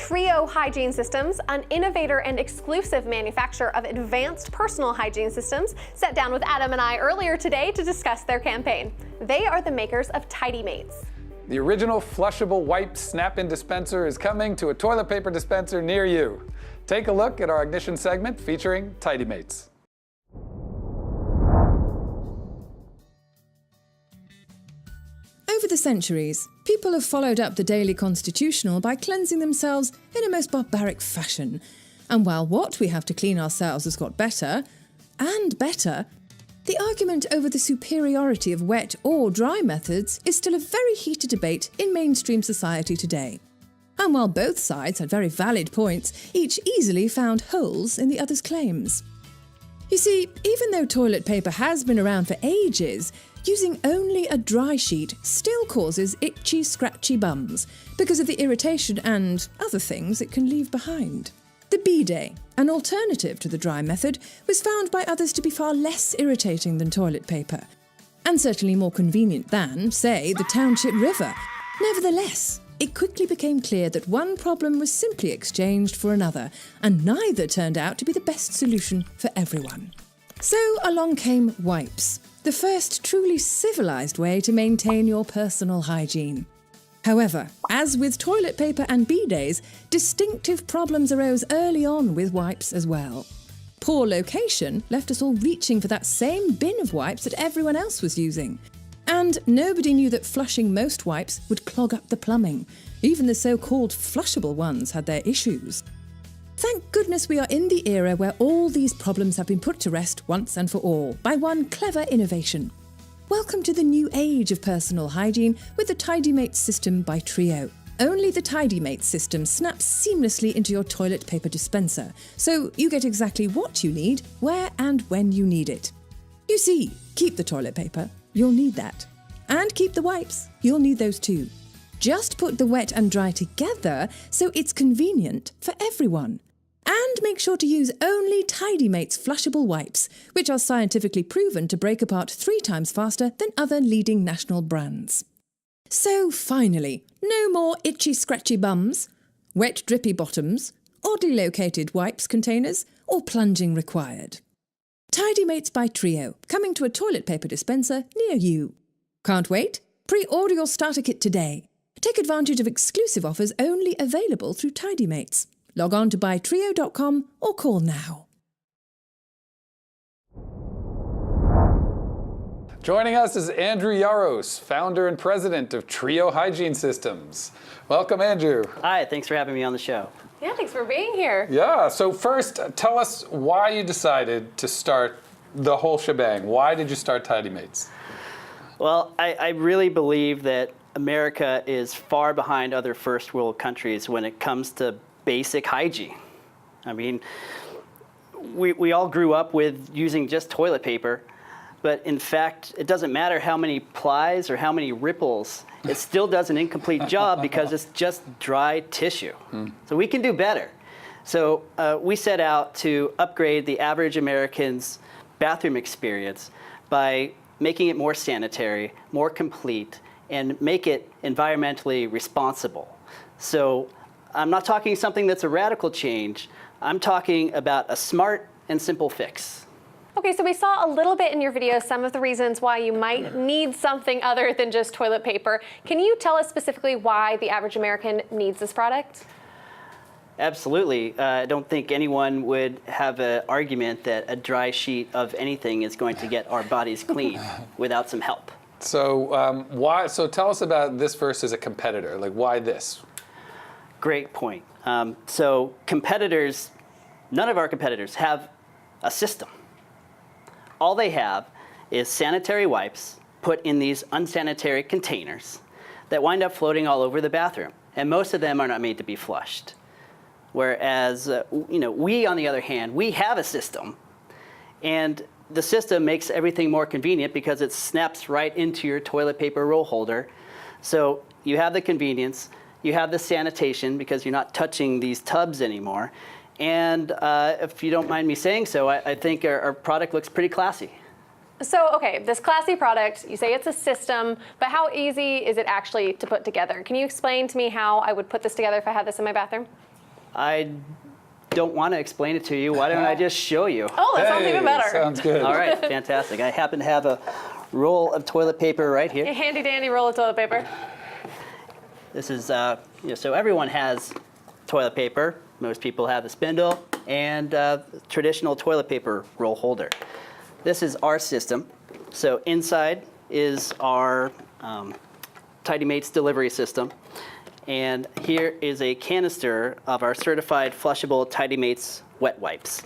Trio Hygiene Systems, an innovator and exclusive manufacturer of advanced personal hygiene systems, sat down with Adam and I earlier today to discuss their campaign. They are the makers of Tidymates. The original flushable wipe snap-in dispenser is coming to a toilet paper dispenser near you. Take a look at our Ignition segment featuring Tidymates. Over the centuries, people have followed up the daily constitutional by cleansing themselves in a most barbaric fashion. And while what we have to clean ourselves has got better, and better, the argument over the superiority of wet or dry methods is still a very heated debate in mainstream society today. And while both sides had very valid points, each easily found holes in the other's claims. You see, even though toilet paper has been around for ages, using only a dry sheet still causes itchy, scratchy bums because of the irritation and other things it can leave behind. The bidet, an alternative to the dry method, was found by others to be far less irritating than toilet paper, and certainly more convenient than, say, the township river. Nevertheless, it quickly became clear that one problem was simply exchanged for another, and neither turned out to be the best solution for everyone. So along came wipes, the first truly civilised way to maintain your personal hygiene. However, as with toilet paper and bidets, distinctive problems arose early on with wipes as well. Poor location left us all reaching for that same bin of wipes that everyone else was using. And nobody knew that flushing most wipes would clog up the plumbing. Even the so-called flushable ones had their issues. Thank goodness we are in the era where all these problems have been put to rest once and for all by one clever innovation. Welcome to the new age of personal hygiene with the Tidymates system by Trio. Only the Tidymates system snaps seamlessly into your toilet paper dispenser, so you get exactly what you need, where and when you need it. You see, keep the toilet paper, you'll need that. And keep the wipes, you'll need those too. Just put the wet and dry together so it's convenient for everyone. And make sure to use only Tidymates flushable wipes, which are scientifically proven to break apart 3 times faster than other leading national brands. So finally, no more itchy scratchy bums, wet drippy bottoms, oddly located wipes containers, or plunging required. Tidymates by Trio, coming to a toilet paper dispenser near you. Can't wait? Pre-order your starter kit today. Take advantage of exclusive offers only available through Tidymates. Log on to buytrio.com or call now. Joining us is Andrew Yaros, founder and president of Trio Hygiene Systems. Welcome, Andrew. Hi, thanks for having me on the show. Yeah, thanks for being here. Yeah, so first, tell us why you decided to start the whole shebang. Why did you start Tidymates? Well, I really believe that America is far behind other first world countries when it comes to basic hygiene. I mean, we all grew up with using just toilet paper, but in fact, it doesn't matter how many plies or how many ripples, it still does an incomplete job because it's just dry tissue. So we can do better. So we set out to upgrade the average American's bathroom experience by making it more sanitary, more complete, and make it environmentally responsible. So I'm not talking something that's a radical change. I'm talking about a smart and simple fix. Okay, so we saw a little bit in your video some of the reasons why you might need something other than just toilet paper. Can you tell us specifically why the average American needs this product? Absolutely. I don't think anyone would have an argument that a dry sheet of anything is going to get our bodies clean without some help. So So tell us about this versus a competitor. Like, why this? Great point. So competitors, none of our competitors have a system. All they have is sanitary wipes put in these unsanitary containers that wind up floating all over the bathroom. And most of them are not made to be flushed. Whereas, we, on the other hand, we have a system. And the system makes everything more convenient because it snaps right into your toilet paper roll holder. So you have the convenience. You have the sanitation because you're not touching these tubs anymore. And if you don't mind me saying so, I think our product looks pretty classy. So, okay, this classy product, you say it's a system, but how easy is it actually to put together? Can you explain to me how I would put this together if I had this in my bathroom? I don't want to explain it to you. Why don't I just show you? Oh, that sounds even better. Sounds good. All right, fantastic. I happen to have a roll of toilet paper right here. A handy dandy roll of toilet paper. This is, so everyone has toilet paper. Most people have a spindle and traditional toilet paper roll holder. This is our system. So inside is our Tidymates delivery system. And here is a canister of our certified flushable Tidymates wet wipes.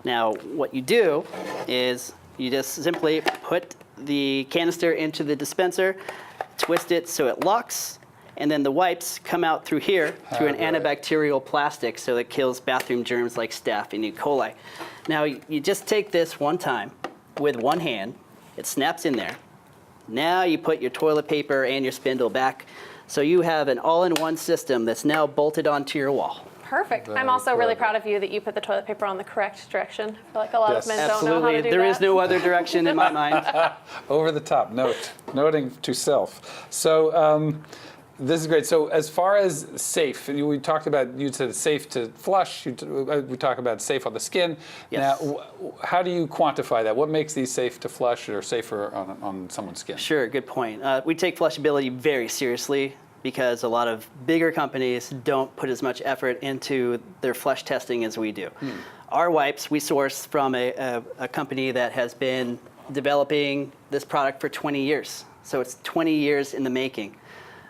Now, what you do is you just simply put the canister into the dispenser, twist it so it locks, and then the wipes come out through here through an antibacterial plastic so it kills bathroom germs like staph and E. coli. Now, you just take this one time with one hand, it snaps in there. Now you put your toilet paper and your spindle back. So you have an all-in-one system that's now bolted onto your wall. Perfect. Very I'm also really clever. proud of you that you put the toilet paper on the correct direction. I feel like a lot of men don't know how Absolutely. to do There that. is no other direction in my mind. Over the top, noting to self. So this is great. So as far as safe, and we talked about, you said it's safe to flush. We talk about safe on the skin. Yes. Now, how do you quantify that? What makes these safe to flush or safer on someone's skin? Sure, good point. We take flushability very seriously because a lot of bigger companies don't put as much effort into their flush testing as we do. Our wipes, we source from a company that has been developing this product for 20 years. So it's 20 years in the making.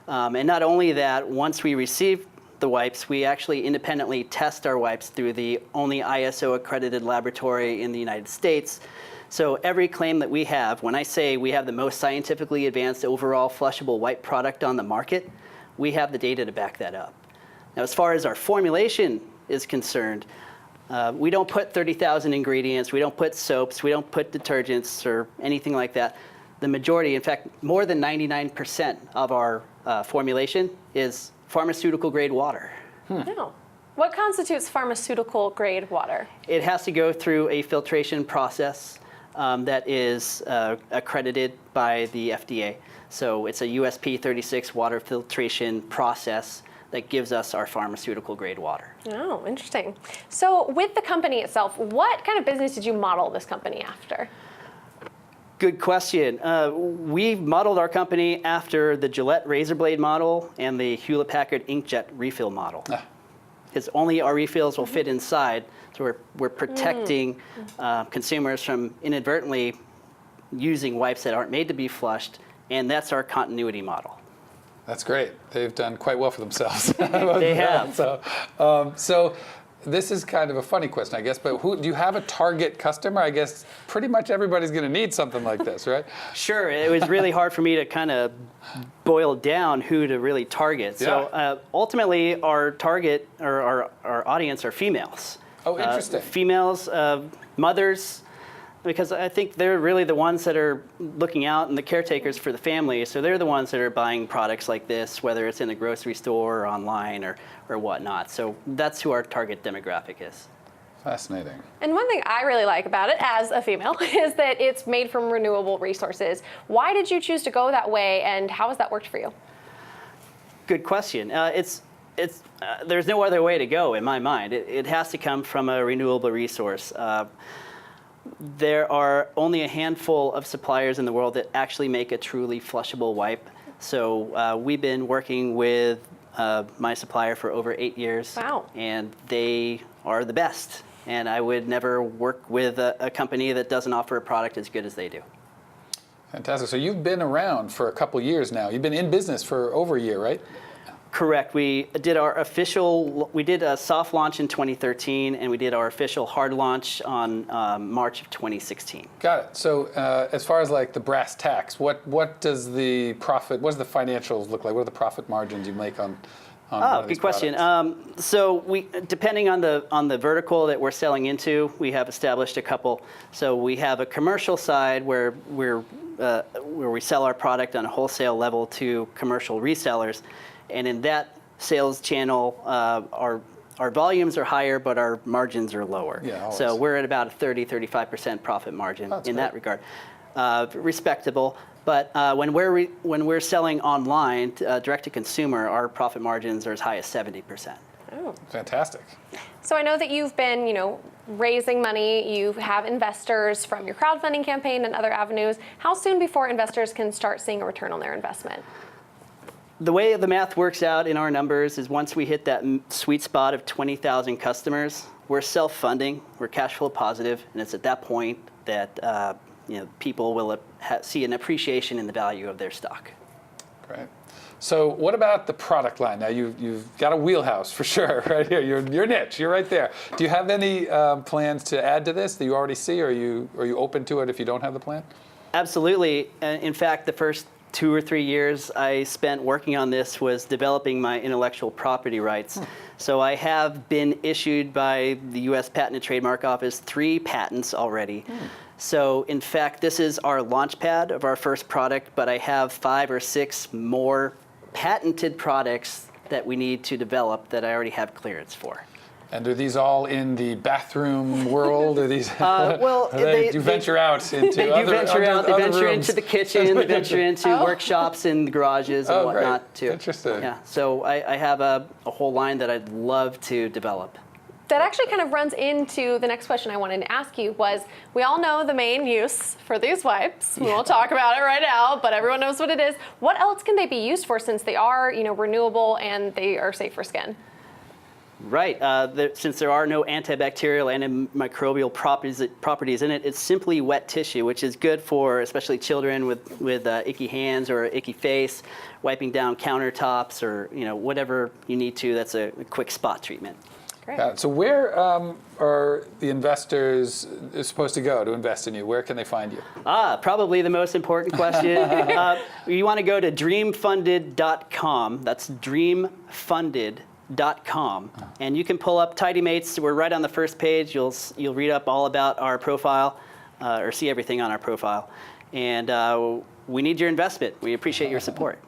And not only that, once we receive the wipes, we actually independently test our wipes through the only ISO accredited laboratory in the United States. So every claim that we have, when I say we have the most scientifically advanced overall flushable wipe product on the market, we have the data to back that up. Now, as far as our formulation is concerned, we don't put 30,000 ingredients, we don't put soaps, we don't put detergents or anything like that. The majority, in fact, more than 99% of our formulation is pharmaceutical grade water. No. What constitutes pharmaceutical grade water? It has to go through a filtration process that is accredited by the FDA. So it's a USP 36 water filtration process that gives us our pharmaceutical grade water. Oh, interesting. So with the company itself, what kind of business did you model this company after? Good question. We modeled our company after the Gillette razor blade model and the Hewlett-Packard inkjet refill model. Because only our refills will fit inside, so we're protecting consumers from inadvertently using wipes that aren't made to be flushed, and that's our continuity model. That's great. They've done quite well for themselves. They have. So this is kind of a funny question, I guess, but do you have a target customer? I guess pretty much everybody's going to need something like this, right? Sure. It was really hard for me to kind of boil down who to really target. Yeah. So ultimately, our target or our audience are females. Oh, interesting. Females, mothers, because I think they're really the ones that are looking out and the caretakers for the family. So they're the ones that are buying products like this, whether it's in the grocery store or online or whatnot. So that's who our target demographic is. Fascinating. And one thing I really like about it as a female is that it's made from renewable resources. Why did you choose to go that way, and how has that worked for you? Good question. There's no other way to go in my mind. It has to come from a renewable resource. There are only a handful of suppliers in the world that actually make a truly flushable wipe. So we've been working with my supplier for over 8 years. Wow. And they are the best. And I would never work with a company that doesn't offer a product as good as they do. Fantastic. So you've been around for a couple years now. You've been in business for over a year, right? Correct. We did a soft launch in 2013, and we did our official hard launch on March of 2016. Got it. So as far as like the brass tacks, what does the profit, what does the financials look like? What are the profit margins you make on one of these good question. products? So we, depending on the vertical that we're selling into, we have established a couple. So we have a commercial side where we sell our product on a wholesale level to commercial resellers. And in that sales channel, our volumes are higher, but our margins are lower. Yeah, always. So we're at about a 35% profit margin in that regard. Respectable. But when we're selling online, direct to consumer, our profit margins are as high as 70%. Oh. Fantastic. So I know that you've been, raising money. You have investors from your crowdfunding campaign and other avenues. How soon before investors can start seeing a return on their investment? The way the math works out in our numbers is once we hit that sweet spot of 20,000 customers, we're self-funding, we're cash flow positive, and it's at that point that people will see an appreciation in the value of their stock. Great. So what about the product line? Now you've got a wheelhouse for sure, right here. Your niche, you're right there. Do you have any plans to add to this that you already see, or are you open to it if you don't have the plan? Absolutely. In fact, the first 2 or 3 years I spent working on this was developing my intellectual property rights. So I have been issued by the U.S. Patent and Trademark Office 3 patents already. So in fact, this is our launch pad of our first product, but I have 5 or 6 more patented products that we need to develop that I already have clearance for. And are these all in the bathroom world? Are these? Well, do you venture out into they other, do venture out. They other venture rooms? into the kitchen. They venture into workshops and garages and whatnot great. too. Interesting. Yeah. So I have a whole line that I'd love to develop. That actually kind of runs into the next question I wanted to ask you was, we all know the main use for these wipes. We won't talk about it right now, but everyone knows what it is. What else can they be used for since they are, renewable and they are safe for skin? Right. Since there are no antibacterial, antimicrobial properties in it, it's simply wet tissue, which is good for especially children with icky hands or icky face, wiping down countertops or whatever you need to. That's a quick spot treatment. Great. So where are the investors supposed to go to invest in you? Where can they find you? Probably the most important question. You want to go to dreamfunded.com. That's dreamfunded.com, and you can pull up Tidymates. We're right on the first page. You'll read up all about our profile, or see everything on our profile. And we need your investment. We appreciate your support.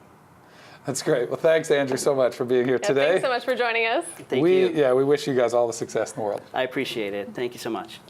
That's great. Well, thanks, Andrew, so much for being here today. Thanks so much for joining us. Thank you. Yeah, we wish you guys all the success in the world. I appreciate it. Thank you so much.